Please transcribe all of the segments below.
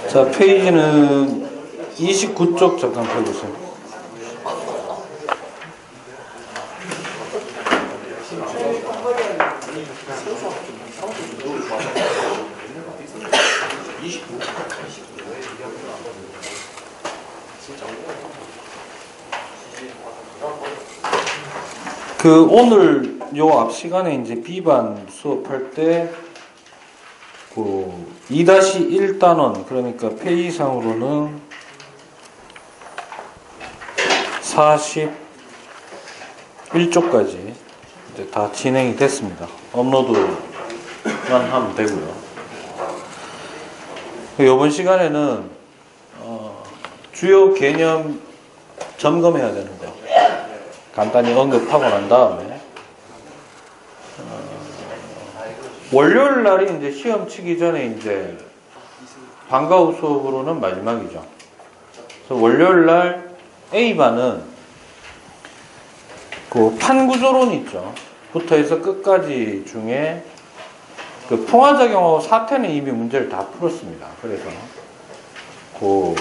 자, 페이지는 29쪽 잠깐 펴보세요. 오늘 요 앞 시간에 이제 B반 수업할 때 2-1단원, 그러니까 페이지상으로는 41쪽까지 이제 다 진행이 됐습니다. 업로드만 하면 되고요. 이번 시간에는 주요 개념 점검해야 되는데 간단히 언급하고 난 다음에 월요일 날이 이제 시험 치기 전에 이제 방과 후 수업으로는 마지막이죠. 그래서 월요일 날 A반은 그 판구조론 있죠. 부터 해서 끝까지 중에 그 풍화작용하고 사태는 이미 문제를 다 풀었습니다. 그래서 그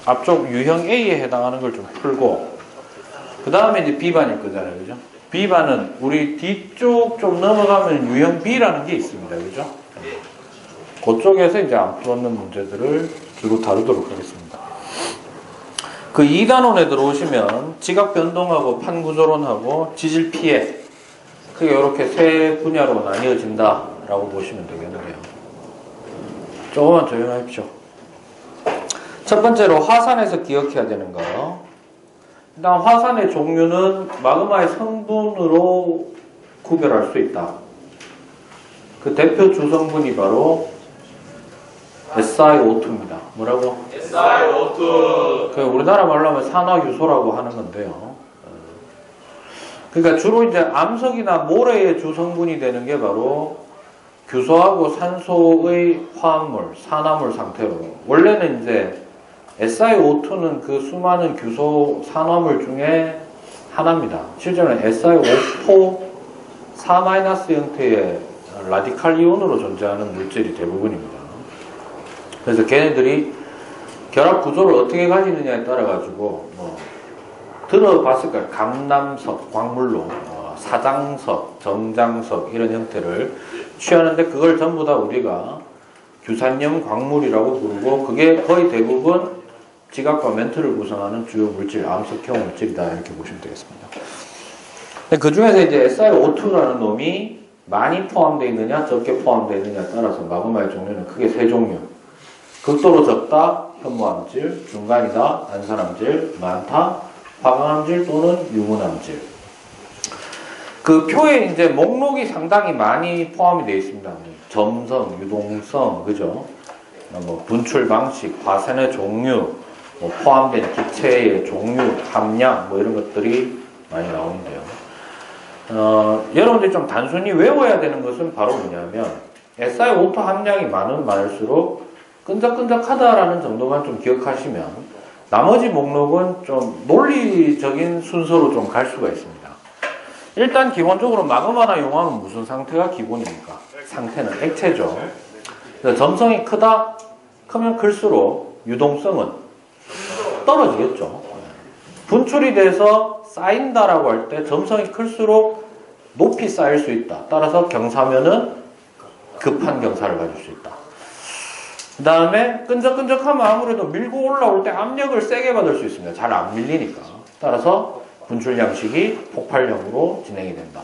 앞쪽 유형 A에 해당하는 걸 좀 풀고 그 다음에 이제 B반일 거잖아요. 그죠? B반은 우리 뒤쪽 좀 넘어가면 유형 B라는 게 있습니다. 그죠? 그쪽에서 이제 안 풀었는 문제들을 주로 다루도록 하겠습니다. 그 2단원에 들어오시면 지각 변동하고 판구조론하고 지질 피해 크게 이렇게 세 분야로 나뉘어진다 라고 보시면 되겠는데요. 조금만 조용하십시오. 첫 번째로 화산에서 기억해야 되는 거. 일단 화산의 종류는 마그마의 성분으로 구별할 수 있다. 그 대표 주성분이 바로 SiO2입니다. 뭐라고? SiO2. 그 우리나라 말로 하면 산화유소라고 하는 건데요. 그러니까 주로 이제 암석이나 모래의 주성분이 되는 게 바로 규소하고 산소의 화합물, 산화물 상태로. 원래는 이제 SiO2는 그 수많은 규소 산화물 중에 하나입니다. 실제로는 SiO4 4- 형태의 라디칼 이온으로 존재하는 물질이 대부분입니다. 그래서 걔네들이 결합 구조를 어떻게 가지느냐에 따라 가지고 들어봤을 거예요. 감남석, 광물로 사장석, 정장석 이런 형태를 취하는데 그걸 전부 다 우리가 규산염 광물이라고 부르고 그게 거의 대부분 지각과 멘트를 구성하는 주요 물질, 암석형 물질이다 이렇게 보시면 되겠습니다. 그 중에서 이제 SiO2라는 놈이 많이 포함되어 있느냐 적게 포함되어 있느냐에 따라서 마그마의 종류는 크게 세 종류. 극도로 적다, 현무암질, 중간이다, 안산암질, 많다, 화강암질 또는 유문암질. 그 표에 이제 목록이 상당히 많이 포함이 되어 있습니다. 점성, 유동성, 그죠? 분출 방식, 화산의 종류, 포함된 기체의 종류, 함량, 이런 것들이 많이 나오는데요. 여러분들이 좀 단순히 외워야 되는 것은 바로 뭐냐면, SiO2 함량이 많으면 많을수록 끈적끈적하다라는 정도만 좀 기억하시면, 나머지 목록은 좀 논리적인 순서로 좀 갈 수가 있습니다. 일단 기본적으로 마그마나 용암은 무슨 상태가 기본입니까? 상태는 액체죠. 그래서 점성이 크면 클수록 유동성은 떨어지겠죠. 분출이 돼서 쌓인다라고 할 때 점성이 클수록 높이 쌓일 수 있다. 따라서 경사면은 급한 경사를 가질 수 있다. 그 다음에 끈적끈적하면 아무래도 밀고 올라올 때 압력을 세게 받을 수 있습니다. 잘 안 밀리니까. 따라서 분출 양식이 폭발력으로 진행이 된다.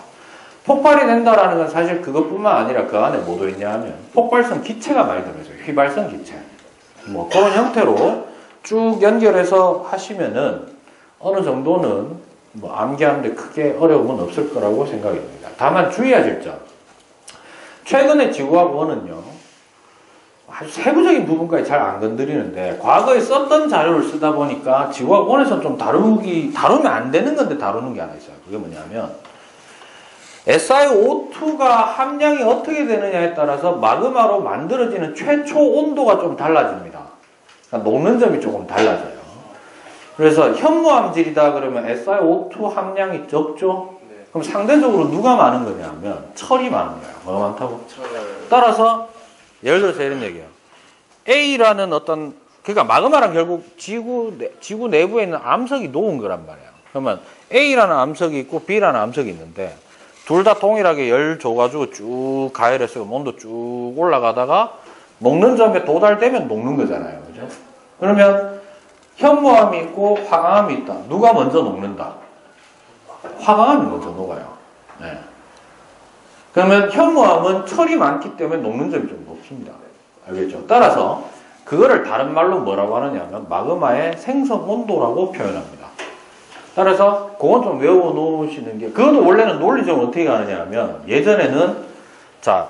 폭발이 된다라는 건 사실 그것뿐만 아니라 그 안에 뭐 들어있냐 하면 폭발성 기체가 많이 들어있어요. 휘발성 기체. 그런 형태로 쭉 연결해서 하시면은 어느 정도는 암기하는데 크게 어려움은 없을 거라고 생각이 듭니다. 다만 주의하실 점. 최근에 지구과학원은요, 아주 세부적인 부분까지 잘 안 건드리는데, 과거에 썼던 자료를 쓰다 보니까 지구과학원에서 좀 다루면 안 되는 건데 다루는 게 하나 있어요. 그게 뭐냐면, SiO2가 함량이 어떻게 되느냐에 따라서 마그마로 만들어지는 최초 온도가 좀 달라집니다. 그러니까 녹는 점이 조금 달라져요. 그래서 현무암질이다 그러면 SiO2 함량이 적죠? 그럼 상대적으로 누가 많은 거냐면 철이 많은 거예요. 뭐가 많다고? 따라서 예를 들어서 이런 얘기예요. A라는 어떤 그러니까 마그마랑 결국 지구 내부에 있는 암석이 녹은 거란 말이에요. 그러면 A라는 암석이 있고 B라는 암석이 있는데 둘 다 동일하게 열 줘가지고 쭉 가열해서 온도 쭉 올라가다가 녹는 점에 도달되면 녹는 거잖아요. 그죠? 그러면 현무암이 있고 화강암이 있다. 누가 먼저 녹는다? 화강암이 먼저 녹아요. 네. 그러면 현무암은 철이 많기 때문에 녹는 점이 좀 높습니다. 알겠죠? 따라서 그거를 다른 말로 뭐라고 하느냐면 마그마의 생성 온도라고 표현합니다. 따라서 그건 좀 외워 놓으시는 게 그것도 원래는 논리적으로 어떻게 가느냐 하면 예전에는 자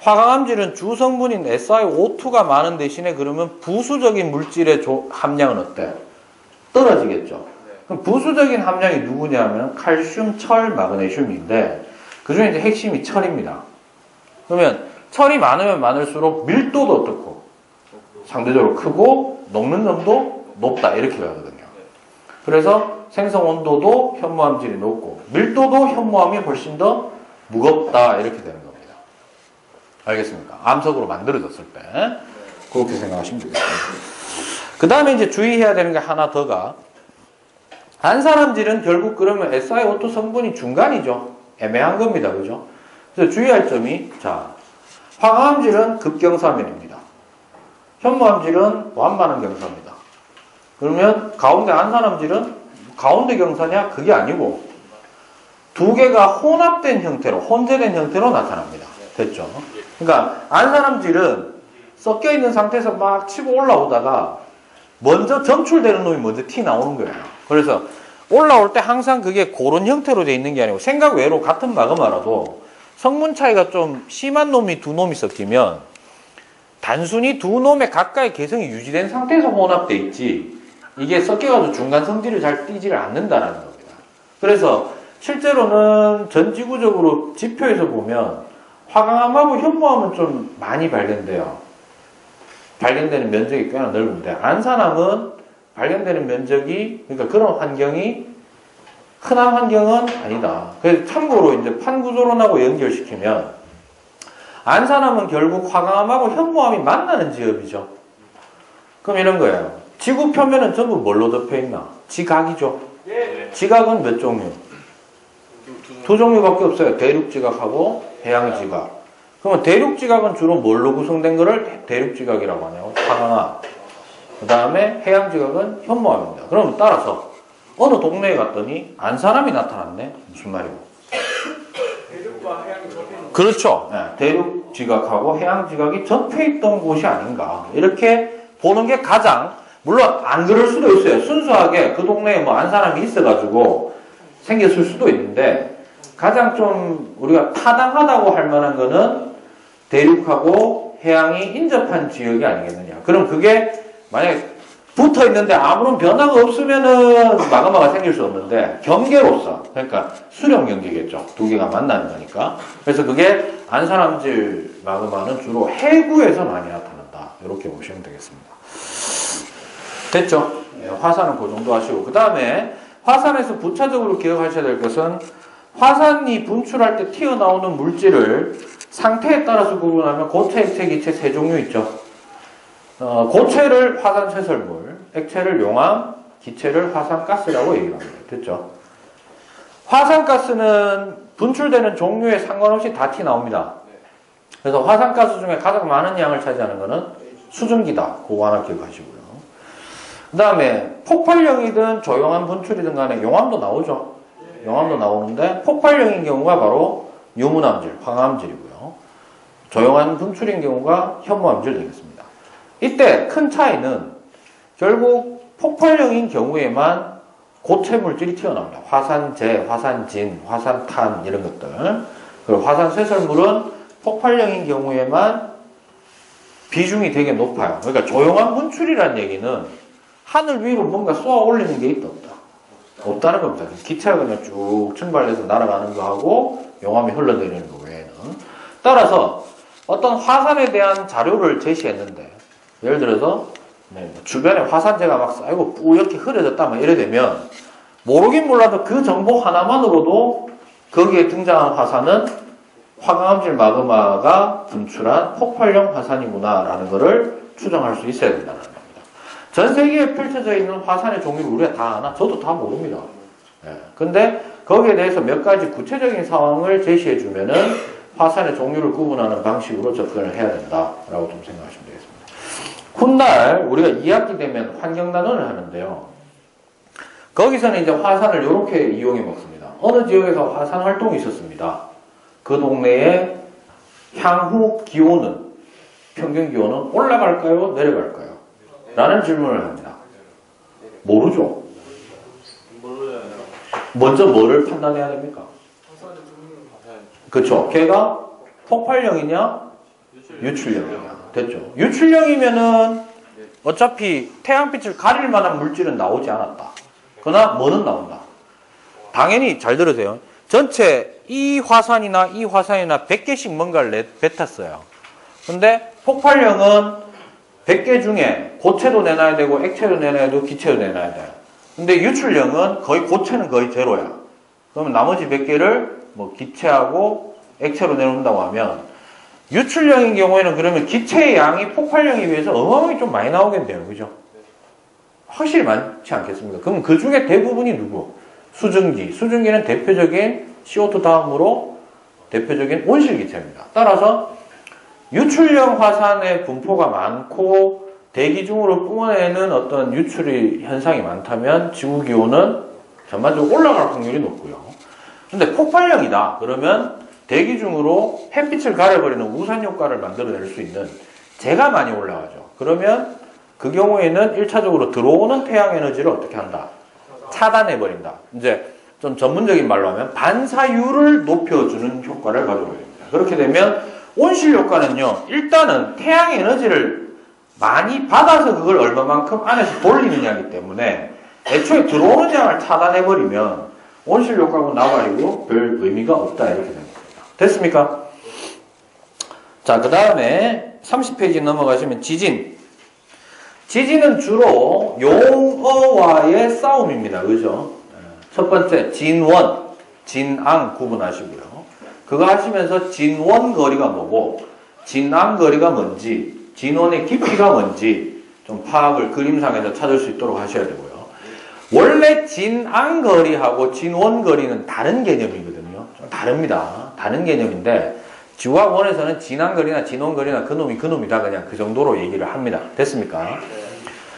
화강암질은 주성분인 SiO2가 많은 대신에 그러면 부수적인 물질의 함량은 어때? 떨어지겠죠. 그럼 부수적인 함량이 누구냐면 칼슘, 철, 마그네슘인데 그 중에 이제 핵심이 철입니다. 그러면 철이 많으면 많을수록 밀도도 어떻고 상대적으로 크고 녹는 점도 높다 이렇게 가거든요. 그래서 생성 온도도 현무암질이 높고 밀도도 현무암이 훨씬 더 무겁다 이렇게 되는 겁니다. 알겠습니까? 암석으로 만들어졌을 때 그렇게 생각하시면 되겠습니다. 그 다음에 이제 주의해야 되는 게 하나 더가 안산암질은 결국 그러면 SiO2 성분이 중간이죠. 애매한 겁니다. 그죠? 그래서 주의할 점이 자 화강암질은 급경사면입니다. 현무암질은 완만한 경사입니다. 그러면 가운데 안산암질은 가운데 경사냐? 그게 아니고 두 개가 혼합된 형태로 혼재된 형태로 나타납니다. 됐죠? 그러니까 안산암질은 섞여 있는 상태에서 막 치고 올라오다가 먼저 점출되는 놈이 먼저 티 나오는 거예요. 그래서 올라올 때 항상 그게 그런 형태로 돼 있는 게 아니고 생각 외로 같은 마그마라도 성분 차이가 좀 심한 놈이 두 놈이 섞이면 단순히 두 놈의 각각의 개성이 유지된 상태에서 혼합돼 있지 이게 섞여가지고 중간 성질을 잘 띄지를 않는다는 겁니다. 그래서 실제로는 전지구적으로 지표에서 보면 화강암하고 현무암은 좀 많이 발견돼요. 발견되는 면적이 꽤나 넓은데 안산암은 발견되는 면적이 그러니까 그런 환경이 흔한 환경은 아니다. 그래서 참고로 이제 판구조론하고 연결시키면 안산암은 결국 화강암하고 현무암이 만나는 지역이죠. 그럼 이런 거예요. 지구 표면은 전부 뭘로 덮여 있나? 지각이죠. 지각은 몇 종류? 두 종류밖에 없어요. 대륙지각하고 해양지각. 그러면 대륙지각은 주로 뭘로 구성된 거를 대륙지각이라고 하냐고? 화강암. 그 다음에 해양지각은 현무암입니다. 그럼 따라서 어느 동네에 갔더니 안산암이 나타났네? 무슨 말이고? 대륙과 해양이 접해 있는 그렇죠. 네, 대륙지각하고 해양지각이 접해 있던 곳이 아닌가. 이렇게 보는 게 가장 물론 안 그럴 수도 있어요. 순수하게 그 동네에 뭐 안산암이 있어가지고 생겼을 수도 있는데 가장 좀 우리가 타당하다고 할 만한 거는 대륙하고 해양이 인접한 지역이 아니겠느냐. 그럼 그게 만약에 붙어 있는데 아무런 변화가 없으면은 마그마가 생길 수 없는데 경계로서 그러니까 수령 경계겠죠. 두 개가 만나는 거니까. 그래서 그게 안산암질 마그마는 주로 해구에서 많이 나타난다. 이렇게 보시면 되겠습니다. 됐죠? 네, 화산은 그 정도 하시고 그 다음에 화산에서 부차적으로 기억하셔야 될 것은 화산이 분출할 때 튀어나오는 물질을 상태에 따라서 구분하면 고체, 액체, 기체 세 종류 있죠. 고체를 화산 쇠설물, 액체를 용암, 기체를 화산가스라고 얘기합니다. 됐죠? 화산가스는 분출되는 종류에 상관없이 다 튀 나옵니다. 그래서 화산가스 중에 가장 많은 양을 차지하는 것은 수증기다. 그거 하나 기억하시고요. 그 다음에 폭발력이든 조용한 분출이든 간에 용암도 나오죠. 용암도 나오는데 폭발력인 경우가 바로 유문암질, 황암질이고요. 조용한 분출인 경우가 현무암질 되겠습니다. 이때 큰 차이는 결국 폭발력인 경우에만 고체 물질이 튀어나옵니다. 화산재, 화산진, 화산탄 이런 것들. 그리고 화산 쇠설물은 폭발력인 경우에만 비중이 되게 높아요. 그러니까 조용한 분출이라는 얘기는 하늘 위로 뭔가 쏘아 올리는 게 있다 없다? 없다는 겁니다. 기체가 그냥 쭉 증발해서 날아가는 거하고 용암이 흘러내리는 거 외에는. 따라서 어떤 화산에 대한 자료를 제시했는데, 예를 들어서 주변에 화산재가 막 쌓이고 뿌옇게 흐려졌다 막 이래 되면 모르긴 몰라도 그 정보 하나만으로도 거기에 등장한 화산은 화강암질 마그마가 분출한 폭발형 화산이구나라는 것을 추정할 수 있어야 된다는 겁니다. 전 세계에 펼쳐져 있는 화산의 종류를 우리가 다 아나? 저도 다 모릅니다. 근데 거기에 대해서 몇 가지 구체적인 상황을 제시해 주면은 화산의 종류를 구분하는 방식으로 접근을 해야 된다라고 좀 생각하시면 되겠습니다. 훗날 우리가 2학기 되면 환경단원을 하는데요. 거기서는 이제 화산을 이렇게 이용해 먹습니다. 어느 지역에서 화산 활동이 있었습니다. 그 동네의 향후 기온은, 평균 기온은 올라갈까요? 내려갈까요? 라는 질문을 합니다. 모르죠. 먼저 뭐를 판단해야 됩니까? 그렇죠. 걔가 폭발형이냐? 유출형이냐? 됐죠. 유출형이면은 어차피 태양빛을 가릴 만한 물질은 나오지 않았다. 그러나 뭐는 나온다. 당연히 잘 들으세요. 전체 이 화산이나 100개씩 뭔가를 뱉었어요. 근데 폭발형은 100개 중에 고체도 내놔야 되고 액체도 내놔야 되고 기체도 내놔야 돼요. 근데 유출형은 거의 고체는 거의 제로야. 그러면 나머지 100개를 뭐 기체하고 액체로 내놓는다고 하면 유출형인 경우에는 그러면 기체의 양이 폭발형에 비해서 어마어마하게 좀 많이 나오겠네요. 그죠? 확실히 많지 않겠습니까? 그럼 그 중에 대부분이 누구? 수증기. 수증기는 대표적인 CO2 다음으로 대표적인 온실기체입니다. 따라서 유출형 화산의 분포가 많고 대기 중으로 뿜어내는 어떤 유출이 현상이 많다면 지구기온은 전반적으로 올라갈 확률이 높고요. 근데 폭발형이다. 그러면 대기 중으로 햇빛을 가려버리는 우산 효과를 만들어낼 수 있는 재가 많이 올라가죠. 그러면 그 경우에는 1차적으로 들어오는 태양 에너지를 어떻게 한다? 차단해버린다. 이제 좀 전문적인 말로 하면 반사율을 높여주는 효과를 가져오게 됩니다. 그렇게 되면 온실 효과는요, 일단은 태양 에너지를 많이 받아서 그걸 얼마만큼 안에서 돌리느냐이기 때문에 애초에 들어오는 양을 차단해버리면 온실 효과가 나와가지고 별 의미가 없다 이렇게 됩니다. 됐습니까? 자, 그 다음에 30페이지 넘어가시면 지진. 지진은 주로 용어와의 싸움입니다. 그죠? 첫 번째 진원, 진앙 구분하시고요. 그거 하시면서 진원 거리가 뭐고 진앙 거리가 뭔지, 진원의 깊이가 뭔지 좀 파악을 그림상에서 찾을 수 있도록 하셔야 되고요. 원래 진앙 거리하고 진원 거리는 다른 개념이거든요. 좀 다릅니다. 다른 개념인데 지구학원에서는 진앙 거리나 진원 거리나 그놈이 다 그냥 그 정도로 얘기를 합니다. 됐습니까?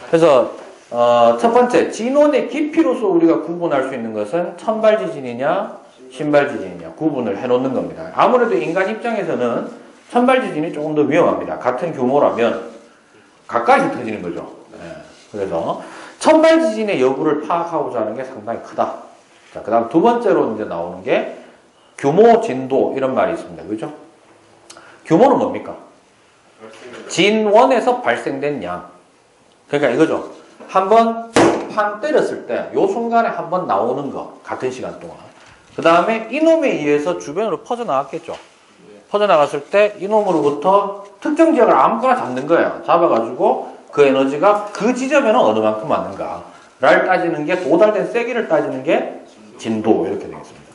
그래서 첫 번째 진원의 깊이로서 우리가 구분할 수 있는 것은 천발 지진이냐 신발 지진이냐 구분을 해놓는 겁니다. 아무래도 인간 입장에서는 천발 지진이 조금 더 위험합니다. 같은 규모라면 가까이서 터지는 거죠. 그래서 천발 지진의 여부를 파악하고자 하는 게 상당히 크다. 자, 그 다음 두 번째로 이제 나오는 게 규모, 진도 이런 말이 있습니다. 그죠? 규모는 뭡니까? 진원에서 발생된 양. 그러니까 이거죠. 한번 팡 때렸을 때 요 순간에 한번 나오는 거 같은 시간 동안. 그 다음에 이놈에 의해서 주변으로 퍼져나갔겠죠. 퍼져나갔을 때 이놈으로부터 특정 지역을 아무거나 잡는 거예요. 잡아가지고 그 에너지가 그 지점에는 어느 만큼 왔는가를 따지는 게 도달된 세기를 따지는 게 진도 이렇게 되겠습니다.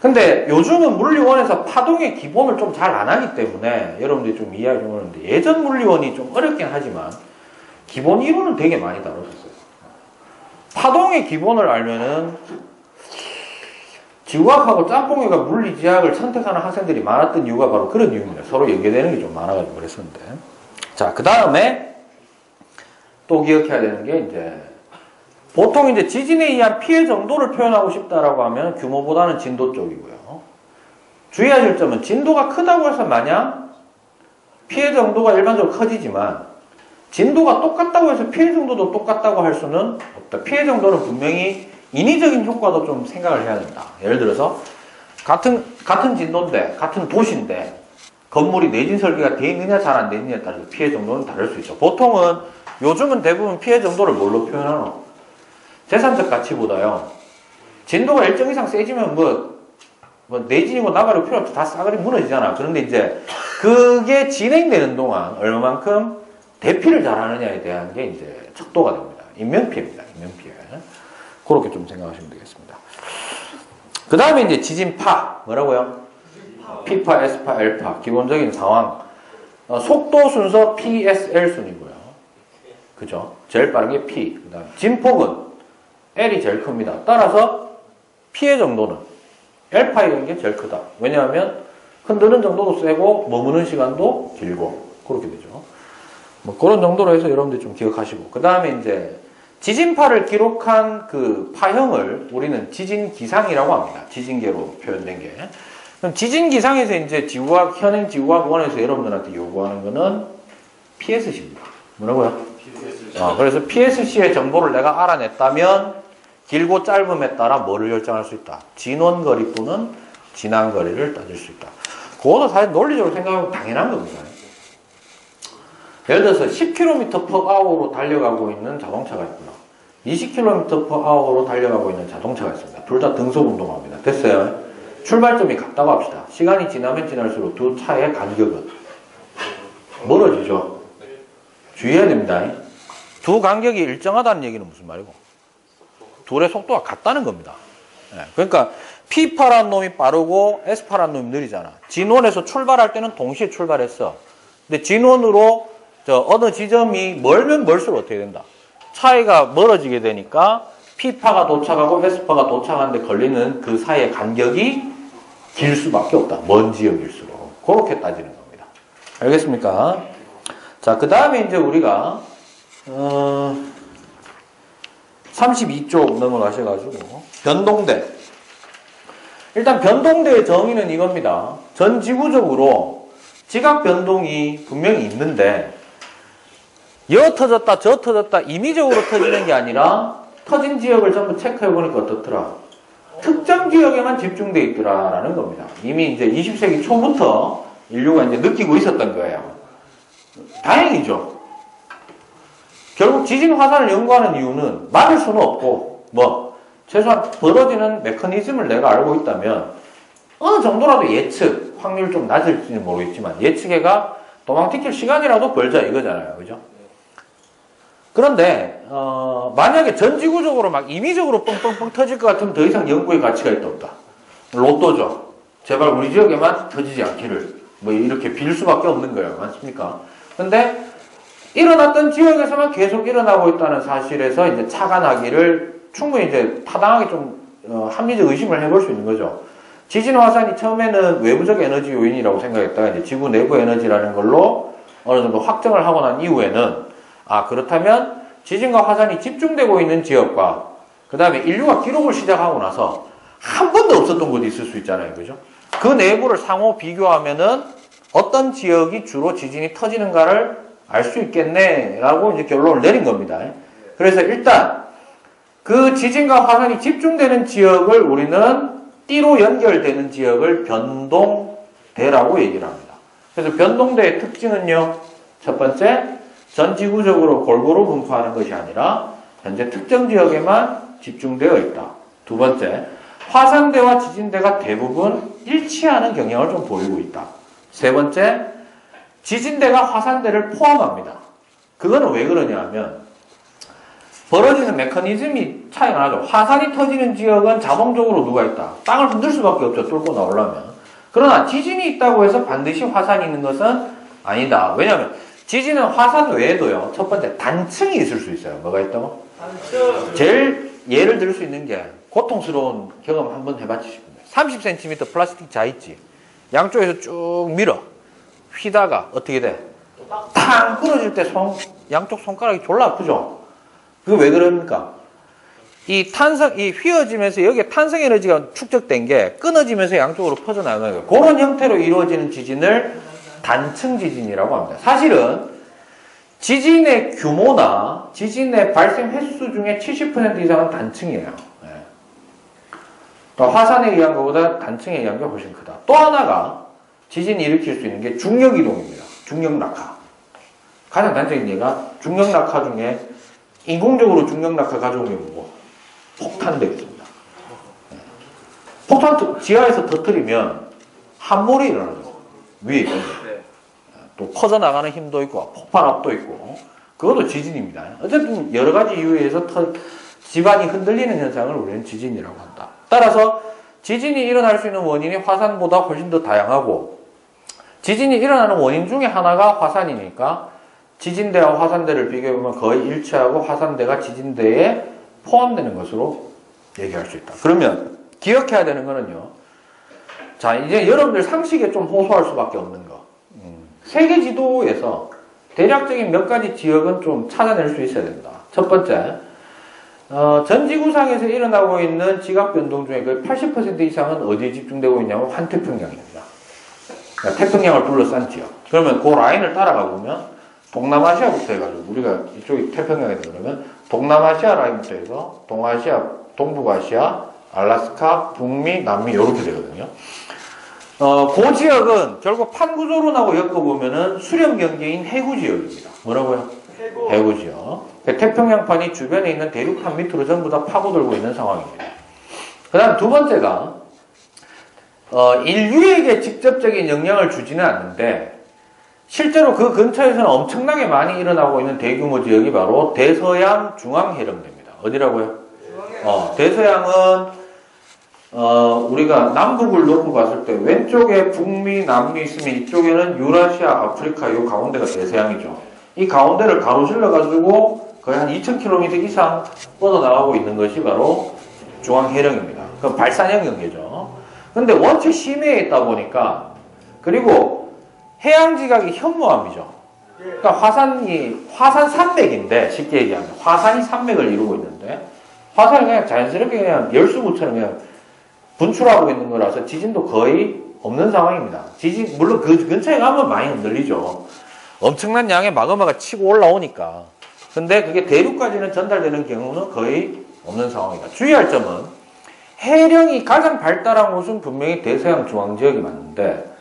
근데 요즘은 물리원에서 파동의 기본을 좀 잘 안 하기 때문에 여러분들이 좀 이해하기 어려운데 예전 물리원이 좀 어렵긴 하지만 기본 이론은 되게 많이 다뤘었어요. 파동의 기본을 알면은 지구학하고 짬뽕이가 물리지학을 선택하는 학생들이 많았던 이유가 바로 그런 이유입니다. 서로 연계되는 게 좀 많아가지고 그랬었는데. 자, 그 다음에 또 기억해야 되는 게 이제 보통 이제 지진에 의한 피해 정도를 표현하고 싶다라고 하면 규모보다는 진도 쪽이고요. 주의하실 점은 진도가 크다고 해서 마냥 피해 정도가 일반적으로 커지지만 진도가 똑같다고 해서 피해 정도도 똑같다고 할 수는 없다. 피해 정도는 분명히 인위적인 효과도 좀 생각을 해야 된다. 예를 들어서 같은 진도인데 같은 도시인데 건물이 내진 설계가 돼 있느냐 잘 안 돼 있느냐에 따라서 피해 정도는 다를 수 있죠. 보통은 요즘은 대부분 피해 정도를 뭘로 표현하노? 재산적 가치보다요. 진도가 일정 이상 세지면 뭐 뭐 내진이고 나발이고 필요 없이 다 싸그리 무너지잖아. 그런데 이제 그게 진행되는 동안 얼마만큼 대피를 잘하느냐에 대한 게 이제 척도가 됩니다. 인명피해입니다. 인명피해. 그렇게 좀 생각하시면 되겠습니다. 그 다음에 이제 지진파. 뭐라고요? P파, S파, L파. 기본적인 상황. 속도 순서 PSL 순이고요. 그죠? 제일 빠른 게 P. 그 다음 진폭은 L이 제일 큽니다. 따라서 피해 정도는 L파인 게 제일 크다. 왜냐하면 흔드는 정도도 세고 머무는 시간도 길고 그렇게 되죠. 뭐 그런 정도로 해서 여러분들 좀 기억하시고 그 다음에 이제 지진파를 기록한 그 파형을 우리는 지진기상이라고 합니다. 지진계로 표현된 게. 그럼 지진기상에서 이제 지구과학, 현행 지구과학원에서 여러분들한테 요구하는 거는 PSC입니다. 뭐라고요? 그래서 PSC의 정보를 내가 알아냈다면 길고 짧음에 따라 뭐를 결정할 수 있다. 진원거리 또는 진항거리를 따질 수 있다. 그것도 사실 논리적으로 생각하면 당연한 겁니다. 예를 들어서 10km/h로 달려가고 있는 자동차가 있고요. 20km/h로 달려가고 있는 자동차가 있습니다. 둘 다 등속 운동합니다. 됐어요? 출발점이 같다고 합시다. 시간이 지나면 지날수록 두 차의 간격은 멀어지죠. 주의해야 됩니다. 두 간격이 일정하다는 얘기는 무슨 말이고? 둘의 속도가 같다는 겁니다. 그러니까 P파란 놈이 빠르고 S파란 놈이 느리잖아. 진원에서 출발할 때는 동시에 출발했어. 근데 진원으로 어느 지점이 멀면 멀수록 어떻게 된다? 차이가 멀어지게 되니까 P파가 도착하고 S파가 도착하는데 걸리는 그 사이의 간격이 길 수밖에 없다. 먼 지역일수록. 그렇게 따지는 겁니다. 알겠습니까? 자, 그 다음에 이제 우리가 32쪽 넘어가셔가지고 변동대. 일단 변동대의 정의는 이겁니다. 전 지구적으로 지각 변동이 분명히 있는데 여 터졌다 저 터졌다 임의적으로 터지는 게 아니라 터진 지역을 전부 체크해보니까 어떻더라? 특정 지역에만 집중돼 있더라라는 겁니다. 이미 이제 20세기 초부터 인류가 이제 느끼고 있었던 거예요. 다행이죠. 결국 지진 화산을 연구하는 이유는 막을 수는 없고 최소한 벌어지는 메커니즘을 내가 알고 있다면 어느 정도라도 예측, 확률 좀 낮을지는 모르겠지만 예측해가 도망튀길 시간이라도 벌자 이거잖아요. 그죠? 그런데 만약에 전지구적으로 막 임의적으로 뻥뻥뻥 터질 것 같으면 더 이상 연구의 가치가 있다 없다. 로또죠. 제발 우리 지역에만 터지지 않기를 이렇게 빌 수밖에 없는 거예요. 맞습니까? 근데 일어났던 지역에서만 계속 일어나고 있다는 사실에서 이제 착안하기를 충분히 이제 타당하게 좀 합리적 의심을 해볼 수 있는 거죠. 지진 화산이 처음에는 외부적 에너지 요인이라고 생각했다가 이제 지구 내부 에너지라는 걸로 어느 정도 확정을 하고 난 이후에는 그렇다면 지진과 화산이 집중되고 있는 지역과 그 다음에 인류가 기록을 시작하고 나서 한 번도 없었던 곳이 있을 수 있잖아요. 그죠? 그 내부를 상호 비교하면은 어떤 지역이 주로 지진이 터지는가를 알 수 있겠네라고 이제 결론을 내린 겁니다. 그래서 일단 그 지진과 화산이 집중되는 지역을 우리는 띠로 연결되는 지역을 변동대라고 얘기를 합니다. 그래서 변동대의 특징은요. 첫 번째, 전 지구적으로 골고루 분포하는 것이 아니라 현재 특정 지역에만 집중되어 있다. 두 번째, 화산대와 지진대가 대부분 일치하는 경향을 좀 보이고 있다. 세 번째, 지진대가 화산대를 포함합니다. 그거는 왜 그러냐 하면 벌어지는 메커니즘이 차이가 나죠. 화산이 터지는 지역은 자동적으로 누가 있다. 땅을 흔들 수밖에 없죠. 뚫고 나오려면. 그러나 지진이 있다고 해서 반드시 화산이 있는 것은 아니다. 왜냐하면 지진은 화산 외에도요. 첫 번째 단층이 있을 수 있어요. 뭐가 있다고? 단층. 제일 예를 들 수 있는 게 고통스러운 경험 한번 해봤지 싶은데 30cm 플라스틱 자 있지. 양쪽에서 쭉 밀어. 휘다가 어떻게 돼? 탕 부러질 때 양쪽 손가락이 졸라 아프죠? 그게 왜 그럽니까? 이 휘어지면서 여기에 탄성 에너지가 축적된 게 끊어지면서 양쪽으로 퍼져나가는 거예요. 그런 형태로 이루어지는 지진을 단층 지진이라고 합니다. 사실은 지진의 규모나 지진의 발생 횟수 중에 70% 이상은 단층이에요. 또 화산에 의한 것보다 단층에 의한 게 훨씬 크다. 또 하나가 지진이 일으킬 수 있는 게 중력이동입니다. 중력낙하. 가장 단적인 예가 중력낙하 중에 인공적으로 중력낙하 가져온 게 뭐고? 폭탄 되겠습니다. 폭탄 지하에서 터뜨리면 함몰이 일어나죠. 위에 있는 네. 또 퍼져나가는 힘도 있고 폭발압도 있고 그것도 지진입니다. 어쨌든 여러 가지 이유에 의해서 지반이 흔들리는 현상을 우리는 지진이라고 한다. 따라서 지진이 일어날 수 있는 원인이 화산보다 훨씬 더 다양하고 지진이 일어나는 원인 중에 하나가 화산이니까 지진대와 화산대를 비교해보면 거의 일치하고 화산대가 지진대에 포함되는 것으로 얘기할 수 있다. 그러면 기억해야 되는 거는요. 자, 이제 여러분들 상식에 좀 호소할 수밖에 없는 거. 세계 지도에서 대략적인 몇 가지 지역은 좀 찾아낼 수 있어야 된다. 첫 번째, 전 지구상에서 일어나고 있는 지각 변동 중에 거의 80% 이상은 어디에 집중되고 있냐면 환태평양입니다. 그러니까 태평양을 둘러싼 지역. 그러면 그 라인을 따라가 보면 동남아시아부터 해가지고 우리가 이쪽이 태평양에 들어가면 동남아시아 라인부터 해서 동아시아, 동북아시아, 알라스카, 북미, 남미 이렇게 되거든요. 그 지역은 결국 판구조론하고 엮어보면은 수렴 경계인 해구 지역입니다. 뭐라고요? 해구 지역. 태평양판이 주변에 있는 대륙판 밑으로 전부 다 파고들고 있는 상황입니다. 그 다음 두 번째가 인류에게 직접적인 영향을 주지는 않는데 실제로 그 근처에서는 엄청나게 많이 일어나고 있는 대규모 지역이 바로 대서양 중앙해령대입니다. 어디라고요? 대서양은 우리가 남북을 놓고 봤을 때 왼쪽에 북미, 남미 있으면 이쪽에는 유라시아, 아프리카 이 가운데가 대서양이죠. 이 가운데를 가로질러 가지고 거의 한 2000km 이상 뻗어나가고 있는 것이 바로 중앙해령입니다. 그럼 발산형 경계죠. 근데 원체 심해에 있다 보니까 그리고 해양지각이 현무암이죠. 그러니까 화산 산맥인데 쉽게 얘기하면 화산이 산맥을 이루고 있는데 화산이 그냥 자연스럽게 그냥 열수구처럼 그냥 분출하고 있는 거라서 지진도 거의 없는 상황입니다. 지진 물론 그 근처에 가면 많이 흔들리죠. 엄청난 양의 마그마가 치고 올라오니까. 근데 그게 대륙까지는 전달되는 경우는 거의 없는 상황이다. 주의할 점은 해령이 가장 발달한 곳은 분명히 대서양 중앙 지역이 맞는데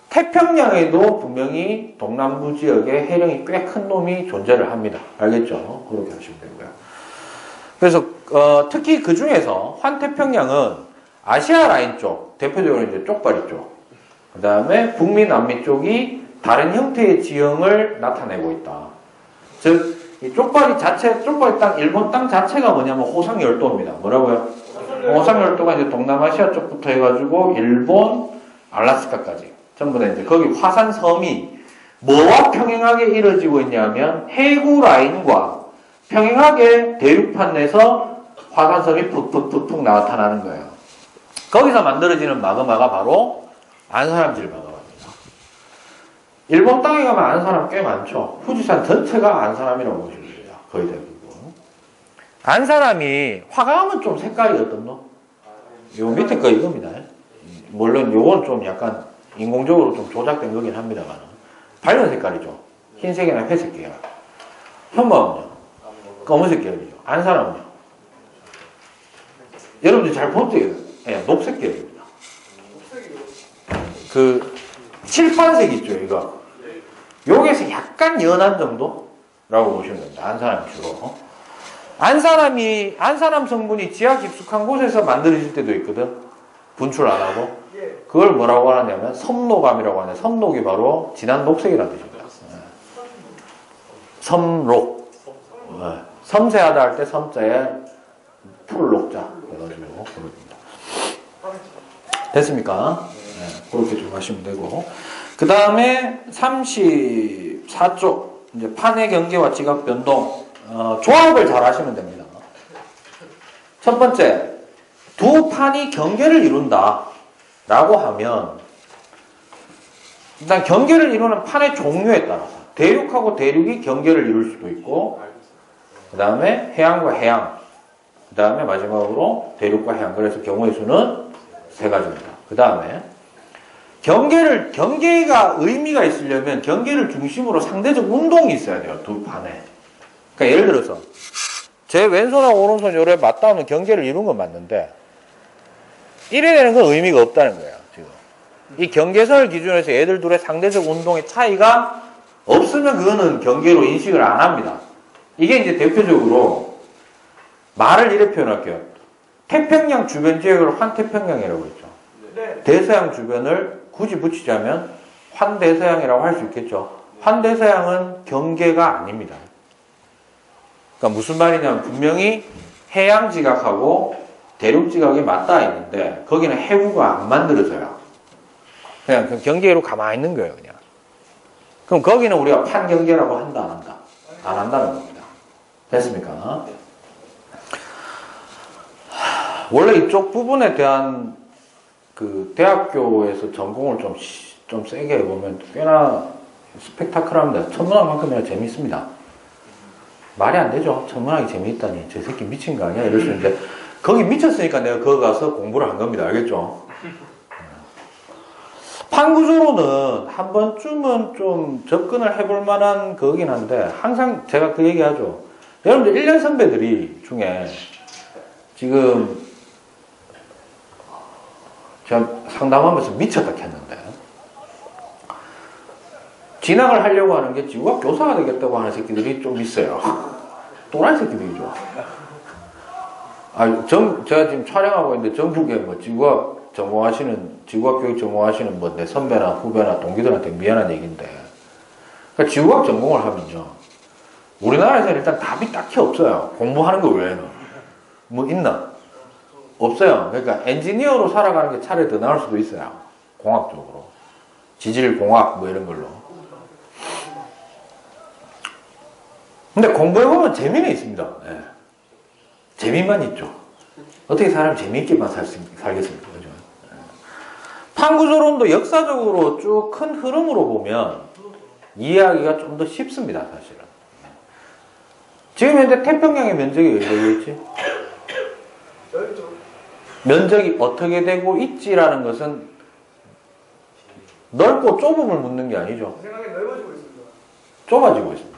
태평양에도 분명히 동남부 지역에 해령이 꽤 큰 놈이 존재를 합니다. 알겠죠? 그렇게 하시면 되고요. 그래서 특히 그 중에서 환태평양은 아시아 라인 쪽, 대표적으로 이제 쪽발이 쪽, 그 다음에 북미, 남미 쪽이 다른 형태의 지형을 나타내고 있다. 즉, 이 쪽발이 땅, 일본 땅 자체가 뭐냐면 호상열도입니다. 뭐라고요? 호상열도가 이제 동남아시아 쪽부터 해가지고 일본, 알라스카까지. 전부 다 이제 거기 화산섬이 뭐와 평행하게 이루어지고 있냐면 해구 라인과 평행하게 대륙판 내서 화산섬이 푹푹푹푹 나타나는 거예요. 거기서 만들어지는 마그마가 바로 안사람질 마그마입니다. 일본 땅에 가면 안사람 꽤 많죠. 후지산 전체가 안사람이라고 보시면 됩니다. 거의 대부분. 안사람이 화강하면 좀 색깔이 어떻노? 요 밑에 거 이겁니다. 물론 요건 좀 약간 인공적으로 좀 조작된 거긴 합니다만 밝은 색깔이죠. 흰색이나 회색 계열. 현무암은요? 검은색 계열이죠. 안사람은요? 여러분들 잘 보세요. 네, 녹색 계열입니다. 그 칠판색 있죠, 이거. 여기에서 약간 연한 정도라고 보시면 됩니다. 안사람이 주로. 안사람 성분이 지하 깊숙한 곳에서 만들어질 때도 있거든. 분출 안 하고. 그걸 뭐라고 하냐면 섬록암이라고 하는데 섬록이 바로 진한 녹색이라는 뜻입니다. 섬록. 섬세하다 할 때 섬자에 풀록자. 그래가지고 그럽니다. 됐습니까? 네, 그렇게 좀 하시면 되고. 그 다음에 34쪽. 이제 판의 경계와 지각 변동. 조합을 잘 하시면 됩니다. 첫 번째, 두 판이 경계를 이룬다. 라고 하면, 일단 경계를 이루는 판의 종류에 따라서, 대륙하고 대륙이 경계를 이룰 수도 있고, 그 다음에 해양과 해양, 그 다음에 마지막으로 대륙과 해양. 그래서 경우의 수는 세 가지입니다. 그 다음에, 경계가 의미가 있으려면 경계를 중심으로 상대적 운동이 있어야 돼요. 두 판에. 그러니까 예를 들어서, 제 왼손하고 오른손 요래 맞닿으면 경계를 이룬 건 맞는데, 이래 되는 건 의미가 없다는 거예요, 지금. 이 경계선을 기준으로 해서 얘들 둘의 상대적 운동의 차이가 없으면 그거는 경계로 인식을 안 합니다. 이게 이제 대표적으로 말을 이렇게 표현할게요. 태평양 주변 지역을 환태평양이라고 했죠. 네. 대서양 주변을 굳이 붙이자면 환대서양이라고 할 수 있겠죠. 환대서양은 경계가 아닙니다. 그러니까 무슨 말이냐면 분명히 해양 지각하고 대륙 지각이 맞닿아 있는데 거기는 해구가 안 만들어져요. 그냥 그 경계로 가만히 있는 거예요, 그냥. 그럼 거기는 우리가 판경계라고 한다, 안 한다? 안 한다는 겁니다. 됐습니까? 원래 이쪽 부분에 대한 그 대학교에서 전공을 좀 세게 해보면 꽤나 스펙타클합니다. 천문학만큼이나 재밌습니다. 말이 안 되죠. 천문학이 재미있다니. 저 새끼 미친 거 아니야? 이럴 수 있는데 거기 미쳤으니까 내가 거기 가서 공부를 한 겁니다. 알겠죠? 판구조로는 한 번쯤은 좀 접근을 해볼 만한 거긴 한데 항상 제가 그 얘기하죠. 여러분들 1년 선배들이 중에 지금 제가 상담하면서 미쳤다 했는데 진학을 하려고 하는 게 지구학 교사가 되겠다고 하는 새끼들이 좀 있어요. 또라이 새끼들이죠. 제가 지금 촬영하고 있는데 전국에 뭐 지구학 교육 전공하시는 뭐 내 선배나 후배나 동기들한테 미안한 얘기인데, 그러니까 지구학 전공을 하면요, 우리나라에서는 일단 답이 딱히 없어요. 공부하는 거 외에는. 뭐 있나? 없어요. 그러니까 엔지니어로 살아가는 게 차라리 더 나을 수도 있어요. 공학적으로. 지질공학 뭐 이런 걸로. 근데 공부해보면 재미는 있습니다. 네. 재미만 있죠. 어떻게 사람이 재미있게만 살겠습니까? 그죠? 네. 판구조론도 역사적으로 쭉 큰 흐름으로 보면 이해하기가 좀 더 쉽습니다, 사실은. 네. 지금 현재 태평양의 면적이 어디에 있지? 면적이 어떻게 되고 있지라는 것은 넓고 좁음을 묻는 게 아니죠. 생각에 넓어지고 있습니다. 좁아지고 있습니다.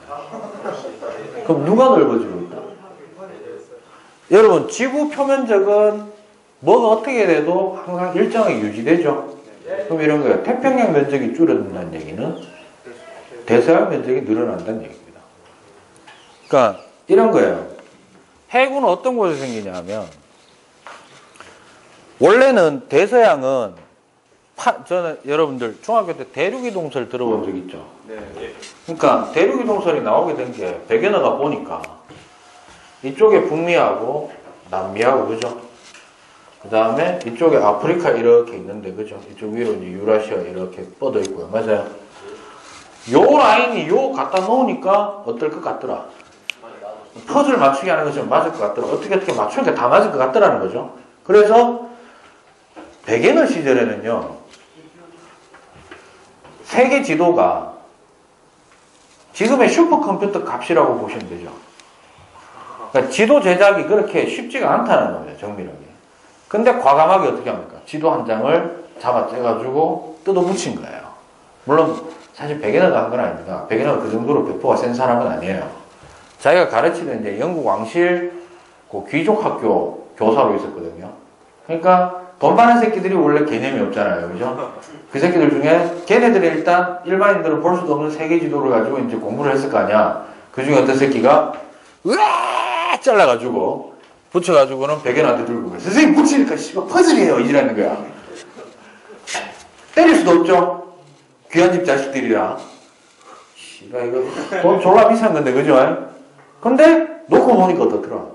그럼 누가 넓어지고 있다? 여러분, 지구 표면적은 뭐가 어떻게 돼도 항상 일정하게 유지되죠. 그럼 이런 거예요. 태평양 면적이 줄어든다는 얘기는 대서양 면적이 늘어난다는 얘기입니다. 그러니까 이런 거예요. 해구는 어떤 곳에 생기냐면 원래는 대서양은 저는 여러분들 중학교 때 대륙이동설 들어본 적 있죠? 네. 그러니까 대륙이동설이 나오게 된 게 백연어가 보니까 이쪽에 북미하고 남미하고 그죠? 그 다음에 이쪽에 아프리카 이렇게 있는데 그죠? 이쪽 위로 이제 유라시아 이렇게 뻗어 있고요. 맞아요? 요 라인이 요 갖다 놓으니까 어떨 것 같더라? 퍼즐 맞추기 하는 것처럼 맞을 것 같더라. 어떻게 맞추니까 다 맞을 것 같더라는 거죠. 그래서 백연어 시절에는요, 세계 지도가 지금의 슈퍼컴퓨터 값이라고 보시면 되죠. 그러니까 지도 제작이 그렇게 쉽지가 않다는 거예요, 정밀하게. 근데 과감하게 어떻게 합니까? 지도 한 장을 잡아떼가지고 뜯어 붙인 거예요. 물론 사실 백연어가 한 건 아닙니다. 백연어가 그 정도로 배포가 센 사람은 아니에요. 자기가 가르치는 이제 영국 왕실 그 귀족 학교 교사로 있었거든요. 그러니까 돈 많은 새끼들이 원래 개념이 없잖아요. 그죠? 그 새끼들 중에 걔네들이 일단 일반인들은 볼 수도 없는 세계 지도를 가지고 이제 공부를 했을 거 아니야. 그 중에 어떤 새끼가 으아 잘라가지고 붙여가지고는 백연한테 들고 가요. 선생님 붙이니까 씨발 퍼즐이에요. 이지라는 거야. 때릴 수도 없죠. 귀한 집 자식들이라. 씨발 이거 돈 졸라 비싼 건데 그죠? 근데 놓고 보니까 어떻더라?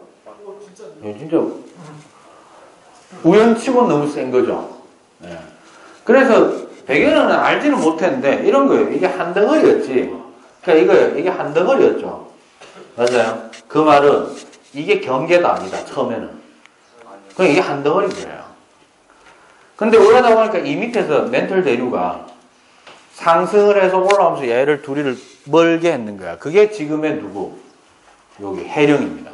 진짜 우연치고 너무 센 거죠. 네. 그래서 백연어는 알지는 못했는데 이런 거예요. 이게 한 덩어리였지. 그러니까 이게 한 덩어리였죠. 맞아요. 그 말은 이게 경계가 아니다. 처음에는. 그냥 이게 한 덩어리인 거예요. 근데 올라다 보니까 이 밑에서 멘털 대류가 상승을 해서 올라오면서 얘를 둘이를 멀게 했는 거야. 그게 지금의 누구? 여기 해령입니다.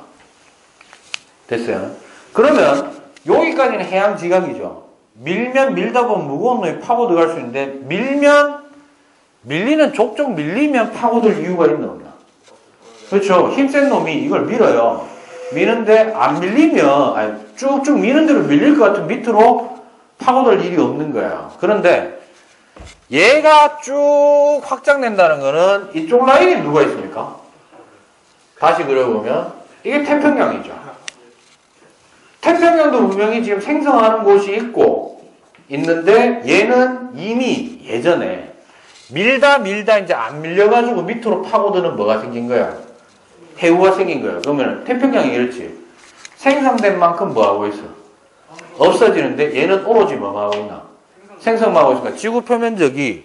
됐어요? 그러면 여기까지는 해양 지각이죠. 밀다 보면 무거운 놈이 파고 들어갈 수 있는데 밀리는 족족 밀리면 파고들 이유가 있는 겁니다. 그렇죠. 힘센 놈이 이걸 밀어요. 미는데 안 밀리면 쭉쭉 미는 대로 밀릴 것 같은 밑으로 파고들 일이 없는 거예요. 그런데 얘가 쭉 확장된다는 거는 이쪽 라인에 누가 있습니까? 다시 그려보면 이게 태평양이죠. 태평양도 분명히 지금 생성하는 곳이 있는데 얘는 이미 예전에 밀다 이제 안 밀려가지고 밑으로 파고드는 뭐가 생긴 거야? 해우가 생긴 거야. 그러면 태평양이 이렇지. 생성된 만큼 뭐하고 있어? 없어지는데 얘는 오로지 뭐하고 있나? 생성만 하고 있으니까 지구 표면적이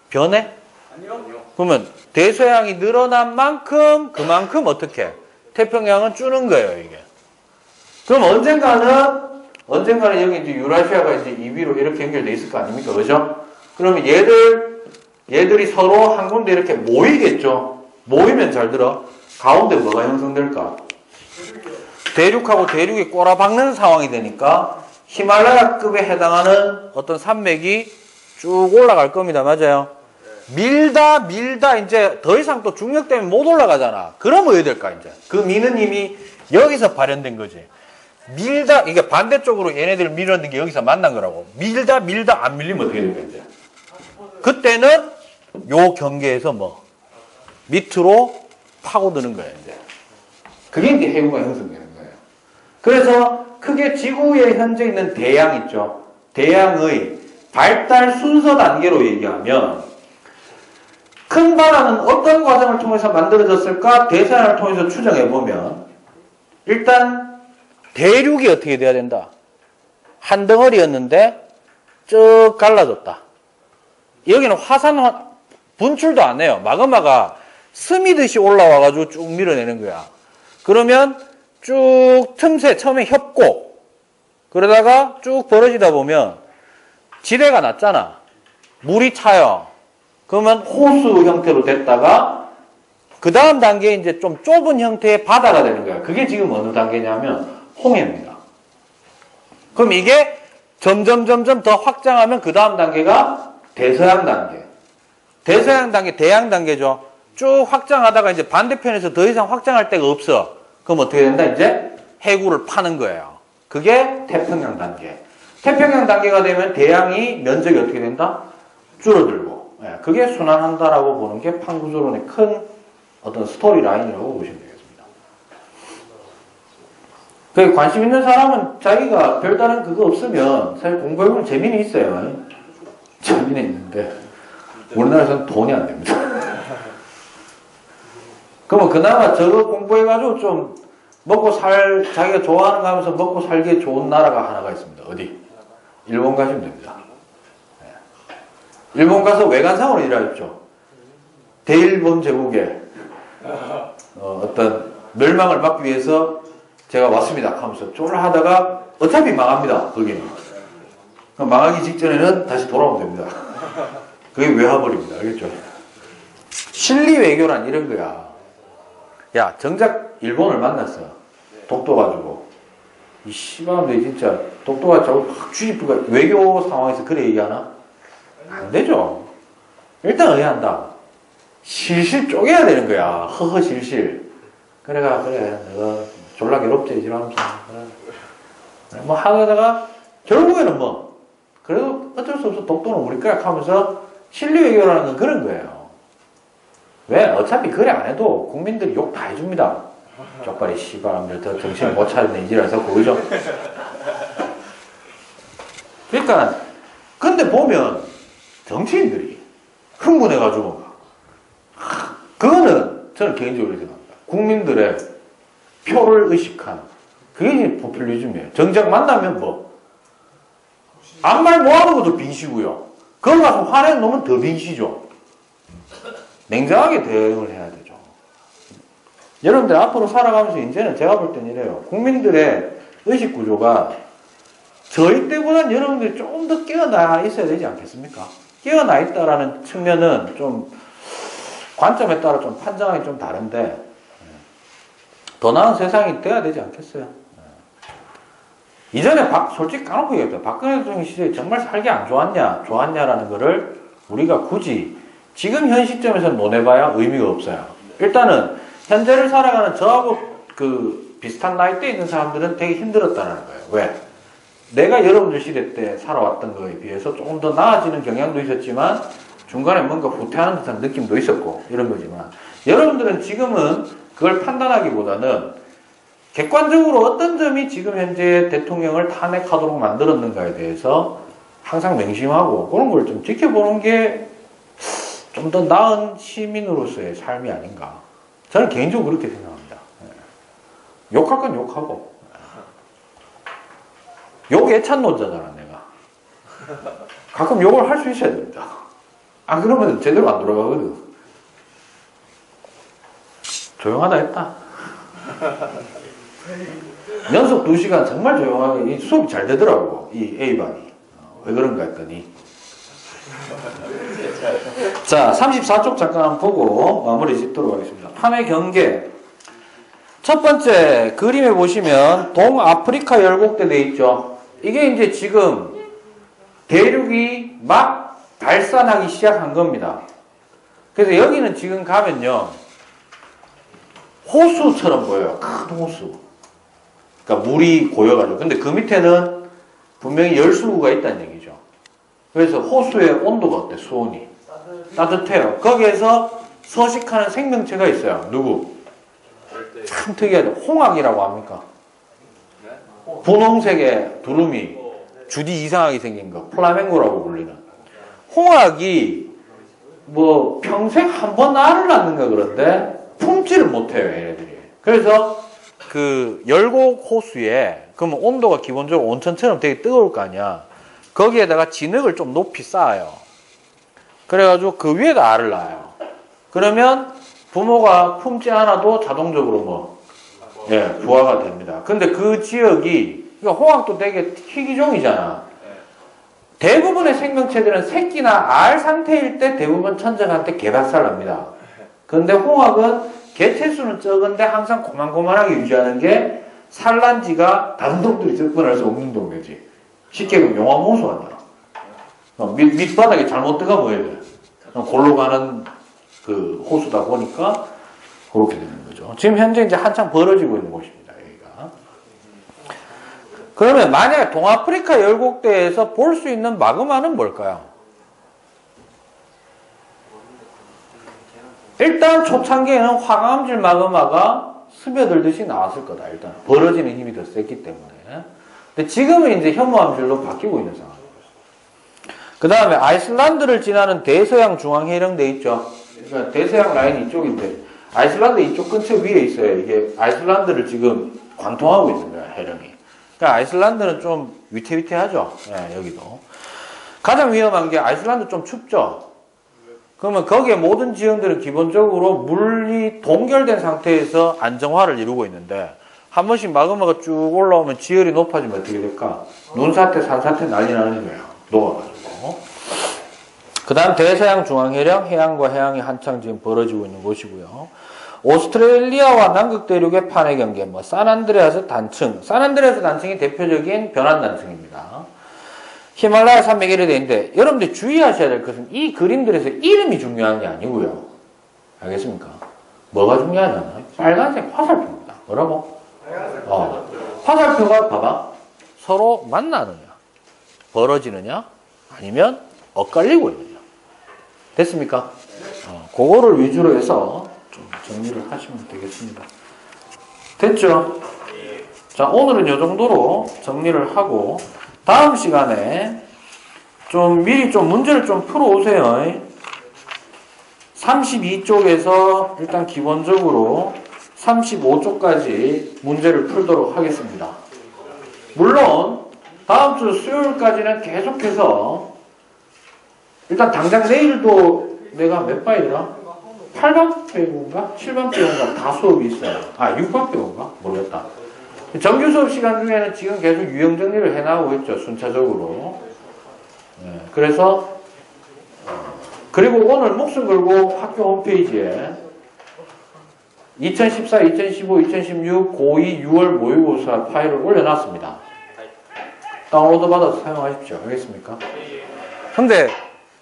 변해? 아니요. 그러면 대서양이 늘어난 만큼 그만큼 어떻게? 태평양은 주는 거예요, 이게. 그럼 언젠가는 여기 이제 유라시아가 이제 2위로 이렇게 연결돼 있을 거 아닙니까? 그죠? 그러면 얘들이 서로 한 군데 이렇게 모이겠죠? 모이면 잘 들어. 가운데 뭐가 형성될까? 대륙하고 대륙이 꼬라박는 상황이 되니까 히말라야급에 해당하는 어떤 산맥이 쭉 올라갈 겁니다. 맞아요? 밀다 이제 더 이상 또 중력 때문에 못 올라가잖아. 그럼 어떻게 될까 이제? 그 미는 힘이 여기서 발현된 거지. 밀다 이게 반대쪽으로 얘네들 밀었는 게 여기서 만난 거라고. 밀다 안 밀리면 어떻게 될까 이제? 그때는 요 경계에서 뭐 밑으로 파고드는 거예요 이제. 그게 이제 해구가 형성되는 거예요. 그래서 크게 지구에 현재 있는 대양 있죠. 대양의 발달 순서 단계로 얘기하면 큰 바다는 어떤 과정을 통해서 만들어졌을까? 대서양을 통해서 추정해보면 일단 대륙이 어떻게 돼야 된다? 한 덩어리였는데 쭉 갈라졌다. 여기는 화산 분출도 안 해요. 마그마가 스미듯이 올라와가지고 쭉 밀어내는 거야. 그러면 쭉 틈새 처음에 협곡 그러다가 쭉 벌어지다 보면 지대가 낮잖아. 물이 차요. 그러면 호수 형태로 됐다가 그 다음 단계에 이제 좀 좁은 형태의 바다가 되는 거야. 그게 지금 어느 단계냐면 홍해입니다. 그럼 이게 점점 더 확장하면 그 다음 단계가 대서양 단계. 대서양 단계, 대양 단계죠. 쭉 확장하다가 이제 반대편에서 더 이상 확장할 데가 없어. 그럼 어떻게 된다? 이제 해구를 파는 거예요. 그게 태평양 단계. 태평양 단계가 되면 대양이 면적이 어떻게 된다? 줄어들고. 그게 순환한다라고 보는 게 판구조론의 큰 어떤 스토리 라인이라고 보시면 되겠습니다. 그 관심 있는 사람은 자기가 별다른 그거 없으면 사실 공부해보면 재미는 있어요. 재미는 있는데 우리나라에서는 돈이 안 됩니다. 그러면 그나마 저거 공부해가지고 좀 자기가 좋아하는 거 하면서 먹고 살기에 좋은 나라가 하나가 있습니다. 어디? 일본 가시면 됩니다. 일본 가서 외관상으로 일하십시오. 대일본 제국의 어떤 멸망을 막기 위해서 제가 왔습니다 하면서 쫄하다가 어차피 망합니다. 거기는. 망하기 직전에는 다시 돌아오면 됩니다. 그게 외화벌입니다. 알겠죠? 실리 외교란 이런 거야. 야, 정작 일본을 만났어. 독도가지고. 이 씨발놈들이 진짜 독도가지고 확 주입부가 외교 상황에서 그래 얘기하나? 안 되죠. 일단 의해한다. 실실 쪼개야 되는 거야. 실실. 그래, 내가 졸라 괴롭지, 이러면서. 그래. 뭐 하다가, 결국에는 뭐, 그래도 어쩔 수 없어. 독도는 우리 거야 하면서 실리 외교라는 건 그런 거예요. 왜? 어차피 그래 안 해도 국민들이 욕 다 해줍니다. 쪽발이 씨발놈들 더 정신을 못 차리는 이지라서 그거죠. 그러니까, 근데 보면, 정치인들이 흥분해가지고 그거는 저는 개인적으로 생각합니다. 국민들의 표를 의식한 그게 포퓰리즘이에요. 정작 만나면 뭐 아무 말 못하는 것도 빙시고요. 그거 가서 화내는 놈은 더 빙시죠. 냉정하게 대응을 해야 되죠. 여러분들 앞으로 살아가면서 이제는 제가 볼 땐 이래요. 국민들의 의식 구조가 저희 때보다는 여러분들이 조금 더 깨어나 있어야 되지 않겠습니까? 깨어나 있다라는 측면은 좀 관점에 따라 좀 판정하기 좀 다른데 더 나은 세상이 돼야 되지 않겠어요? 이전에 솔직히 까놓고 얘기했어요. 박근혜 대통령 시절에 정말 살기 안 좋았냐라는 거를 우리가 굳이 지금 현 시점에서 논해봐야 의미가 없어요. 일단은 현재를 살아가는 저하고 그 비슷한 나이대에 있는 사람들은 되게 힘들었다는 거예요. 왜? 내가 여러분들 시대 때 살아왔던 거에 비해서 조금 더 나아지는 경향도 있었지만 중간에 뭔가 후퇴하는 듯한 느낌도 있었고 이런 거지만 여러분들은 지금은 그걸 판단하기보다는 객관적으로 어떤 점이 지금 현재 대통령을 탄핵하도록 만들었는가에 대해서 항상 명심하고 그런 걸 좀 지켜보는 게 좀 더 나은 시민으로서의 삶이 아닌가. 저는 개인적으로 그렇게 생각합니다. 욕할 건 욕하고. 욕 애찬노자잖아, 내가. 가끔 욕을 할 수 있어야 됩니다. 안 그러면 제대로 안 돌아가거든. 조용하다 했다. 연속 2시간 정말 조용하게 수업이 잘 되더라고, 이 A반이. 왜 그런가 했더니. 자, 34쪽 잠깐 보고 마무리 짓도록 하겠습니다. 판의 경계. 첫 번째 그림에 보시면 동아프리카 열곡대 돼 있죠. 이게 이제 지금 대륙이 막 발산하기 시작한 겁니다. 그래서 여기는 지금 가면요, 호수처럼 보여요. 큰 호수. 그러니까 물이 고여가지고. 근데 그 밑에는 분명히 열수구가 있다는 얘기죠. 그래서 호수의 온도가 어때? 수온이 따뜻해요. 거기에서 서식하는 생명체가 있어요. 누구? 참 특이하죠. 홍학이라고 합니까? 분홍색의 두루미, 주디 이상하게 생긴 거, 플라멩고라고 불리는 홍학이 뭐 평생 한 번 알을 낳는가 그런데 품지를 못해요, 얘네들이. 그래서 그 열곡 호수에 그러면 온도가 기본적으로 온천처럼 되게 뜨거울 거 아니야. 거기에다가 진흙을 좀 높이 쌓아요. 그래가지고 그 위에다 알을 낳아요. 그러면 부모가 품지 않아도 자동적으로 뭐, 부화가 됩니다. 근데 그 지역이, 그러니까 홍학도 되게 희귀종이잖아. 대부분의 생명체들은 새끼나 알 상태일 때 대부분 천적한테 개박살납니다. 근데 홍학은 개체수는 적은데 항상 고만고만하게 유지하는 게 산란지가 다른 동물이 접근할 수 없는 동네지. 쉽게 보면 용암호수 아니야. 밑바닥에 잘못 들어가면 왜 돼? 골로 가는 그 호수다 보니까 그렇게 되는 거죠. 지금 현재 이제 한창 벌어지고 있는 곳입니다, 여기가. 그러면 만약 동아프리카 열곡대에서 볼 수 있는 마그마는 뭘까요? 일단 초창기에는 화강암질 마그마가 스며들듯이 나왔을 거다. 일단 벌어지는 힘이 더 셌기 때문에. 근데 지금은 이제 현무암질로 바뀌고 있는 상황입니다. 그 다음에 아이슬란드를 지나는 대서양 중앙해령대 있죠. 그러니까 대서양 라인이 이쪽인데 아이슬란드 이쪽 근처 위에 있어요. 이게 아이슬란드를 지금 관통하고 있는 거야, 해령이. 그러니까 아이슬란드는 좀 위태위태하죠. 여기도. 가장 위험한 게 아이슬란드 좀 춥죠. 그러면 거기에 모든 지형들은 기본적으로 물이 동결된 상태에서 안정화를 이루고 있는데 한 번씩 마그마가 쭉 올라오면 지열이 높아지면 어떻게 될까? 눈사태, 산사태 난리 나는 거예요. 녹아가지고. 그 다음 대서양 중앙해령, 해양과 해양이 한창 지금 벌어지고 있는 곳이고요. 오스트레일리아와 남극 대륙의 판의 경계, 산안드레아스 단층. 산안드레아스 단층이 대표적인 변환 단층입니다. 히말라야 산맥이 이렇게 되는데, 여러분들 주의하셔야 될 것은 이 그림들에서 이름이 중요한 게 아니고요. 알겠습니까? 뭐가 중요하냐면, 빨간색 화살표입니다. 뭐라고? 화살표가 봐봐. 서로 만나느냐, 벌어지느냐, 아니면 엇갈리고 있느냐. 됐습니까? 그거를 위주로 해서 좀 정리를 하시면 되겠습니다. 됐죠? 자, 오늘은 이 정도로 정리를 하고 다음 시간에 좀 미리 좀 문제를 좀 풀어오세요. 32쪽에서 일단 기본적으로 35쪽까지 문제를 풀도록 하겠습니다. 물론 다음 주 수요일까지는 계속해서 일단 당장 내일도 내가 몇 바이더라? 8반 배우인가? 7반 배우인가? 다 수업이 있어요. 6반 배우인가? 모르겠다. 정규 수업 시간 중에는 지금 계속 유형 정리를 해나가고 있죠. 순차적으로. 그래서 그리고 오늘 목숨 걸고 학교 홈페이지에 2014, 2015, 2016 고2 6월 모의고사 파일을 올려놨습니다. 다운로드 받아서 사용하십시오. 알겠습니까? 근데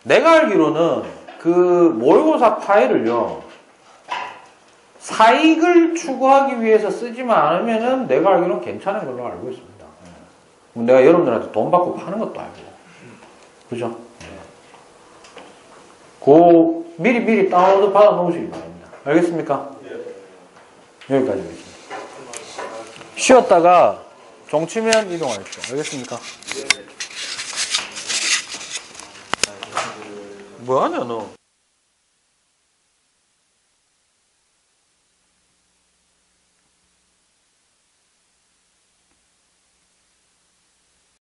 내가 알기로는 그 모의고사 파일을요, 사익을 추구하기 위해서 쓰지만 않으면은 내가 알기로는 괜찮은 걸로 알고 있습니다. 내가 여러분들한테 돈 받고 파는 것도 알고. 그죠? 미리 다운로드 받아 놓으시기 바랍니다. 알겠습니까? 여기까지 하겠습니다. 쉬었다가 종치면 이동하십시오. 알겠습니까? 뭐하냐 너?